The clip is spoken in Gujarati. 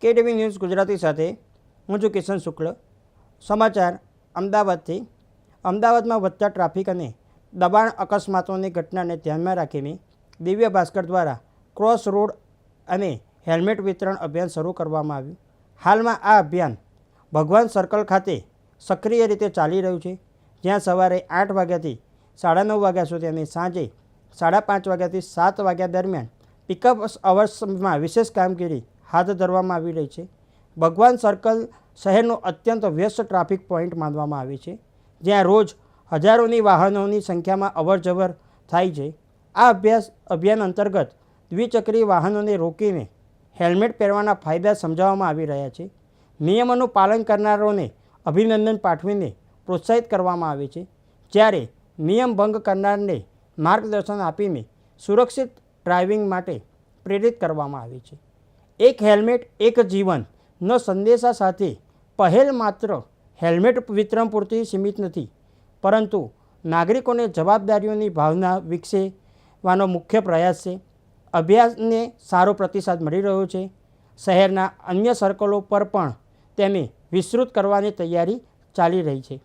KTV ન્યૂઝ ગુજરાતી સાથે હું છું કિશન શુક્લ। સમાચાર અમદાવાદથી। અમદાવાદમાં વધતા ટ્રાફિક અને દબાણ અકસ્માતોની ઘટનાને ધ્યાનમાં રાખીને દિવ્ય ભાસ્કર દ્વારા ક્રોસ રોડ અને હેલ્મેટ વિતરણ અભિયાન શરૂ કરવામાં આવ્યું। હાલમાં આ અભિયાન ભગવાન સર્કલ ખાતે સક્રિય રીતે ચાલી રહ્યું છે, જ્યાં સવારે 8 વાગ્યાથી 9:30 વાગ્યા સુધી અને સાંજે 5:30 વાગ્યાથી 7 વાગ્યા દરમિયાન પિકઅપ અવર્સમાં વિશેષ કામગીરી હાથ ધરવામાં આવી રહી છે। ભગવાન સર્કલ શહેરનો અત્યંત વ્યસ્ત ટ્રાફિક પોઈન્ટ માનવામાં આવે છે, જ્યાં રોજ હજારોની વાહનોની સંખ્યામાં અવરજવર થાય છે। આ અભિયાન અંતર્ગત દ્વિચક્રી વાહનોને રોકીને હેલ્મેટ પહેરવાના ફાયદા સમજાવવામાં આવી રહ્યા છે। નિયમોનું પાલન કરનારોને અભિનંદન પાઠવીને પ્રોત્સાહિત કરવામાં આવે છે, જ્યારે નિયમ ભંગ કરનારને માર્ગદર્શન આપીને સુરક્ષિત ડ્રાઇવિંગ માટે પ્રેરિત કરવામાં આવે છે। એક હેલ્મેટ એક જીવનનો સંદેશા સાથે પહેલ માત્ર હેલ્મેટ વિતરણ પૂરતી સીમિત નથી, પરંતુ નાગરિકોને જવાબદારીઓની ભાવના વિકસાવવાનો મુખ્ય પ્રયાસ છે। અભિયાનને સારો પ્રતિસાદ મળી રહ્યો છે। શહેરના અન્ય સર્કલો પર પણ તેને વિસ્તૃત કરવાની તૈયારી ચાલી રહી છે।